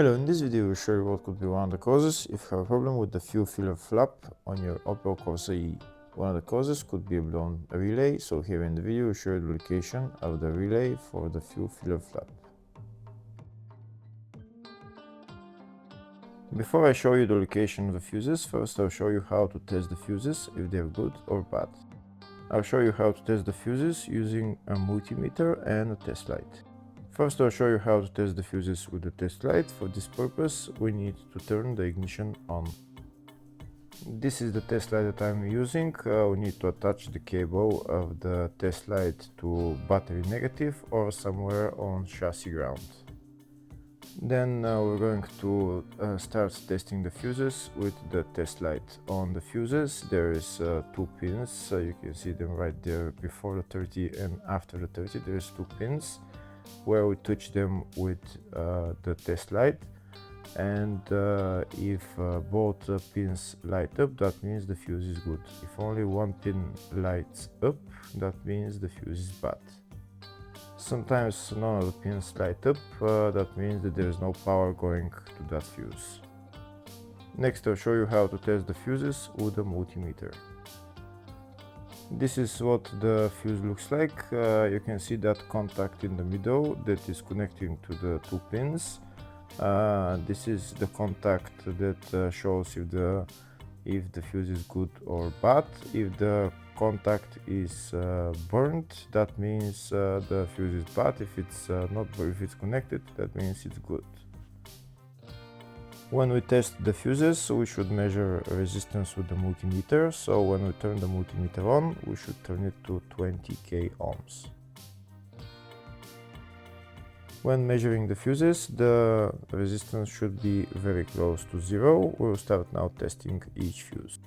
Hello, in this video we'll show you what could be one of the causes if you have a problem with the fuel filler flap on your Opel Corsa E. One of the causes could be a blown relay, so here in the video we'll show you the location of the relay for the fuel filler flap. Before I show you the location of the fuses, first I'll show you how to test the fuses, if they're good or bad. I'll show you how to test the fuses using a multimeter and a test light. First I'll show you how to test the fuses with the test light. For this purpose we need to turn the ignition on. This is the test light that I'm using. We need to attach the cable of the test light to battery negative or somewhere on chassis ground. Then we're going to start testing the fuses with the test light. On the fuses there is two pins, you can see them right there before the 30 and after the 30. There's two pins where we touch them with the test light, and if both pins light up, that means the fuse is good. If only one pin lights up, that means the fuse is bad. Sometimes none of the pins light up, that means that there is no power going to that fuse. Next I'll show you how to test the fuses with a multimeter. This is what the fuse looks like. You can see that contact in the middle that is connecting to the two pins. This is the contact that shows if the fuse is good or bad. If the contact is burnt, that means the fuse is bad. If it's not, if it's connected, that means it's good. When we test the fuses, we should measure resistance with the multimeter. So when we turn the multimeter on, we should turn it to 20k ohms. When measuring the fuses, the resistance should be very close to zero. We'll start now testing each fuse.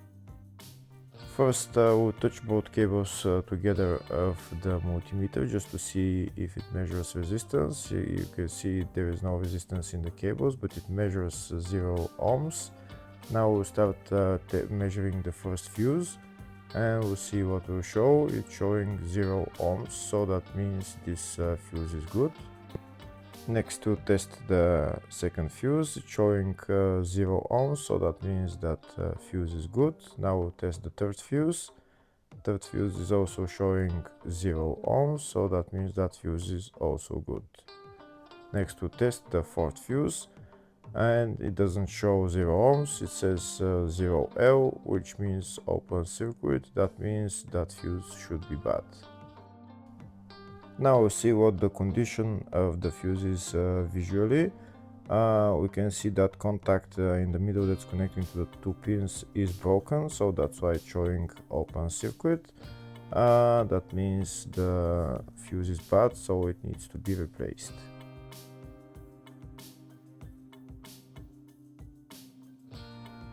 First we'll touch both cables together of the multimeter just to see if it measures resistance. You can see there is no resistance in the cables, but it measures 0 ohms. Now we'll start measuring the first fuse, and we'll see what will show. It's showing 0 ohms, so that means this fuse is good. Next to test the second fuse, it's showing 0 ohms, so that means that fuse is good. Now we'll test the third fuse. Third fuse is also showing 0 ohms, so that means that fuse is also good. Next we'll test the fourth fuse, and it doesn't show 0 ohms, it says 0L, which means open circuit. That means that fuse should be bad. Now we'll see what the condition of the fuse is visually. We can see that contact in the middle that's connecting to the two pins is broken, so that's why it's showing open circuit. That means the fuse is bad, so it needs to be replaced.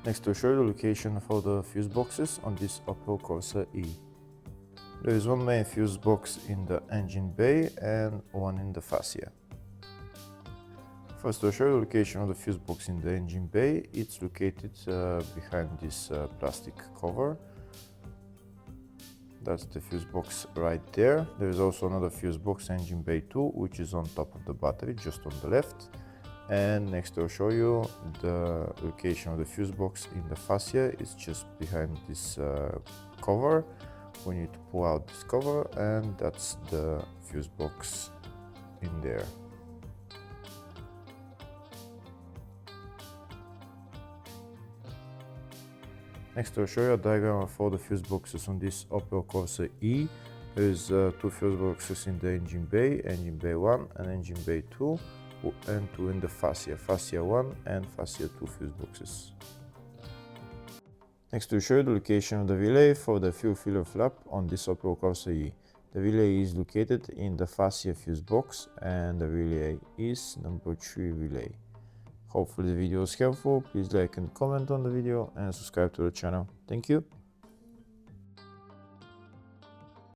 Next I'll show you the location for the fuse boxes on this Opel Corsa E. There is one main fuse box in the engine bay and one in the fascia. First I'll show you the location of the fuse box in the engine bay. It's located behind this plastic cover. That's the fuse box right there. There is also another fuse box, engine bay 2, which is on top of the battery, just on the left. And next I'll show you the location of the fuse box in the fascia. It's just behind this cover. We need to pull out this cover, and that's the fuse box in there. Next I'll show you a diagram of all the fuse boxes on this Opel Corsa E. There's two fuse boxes in the engine bay 1 and engine bay 2, and two in the fascia 1 and fascia 2 fuse boxes. Next we'll show you the location of the relay for the fuel filler flap on this Opel Corsa E. The relay is located in the fascia fuse box, and the relay is number 3 relay. Hopefully the video was helpful. Please like and comment on the video and subscribe to the channel. Thank you.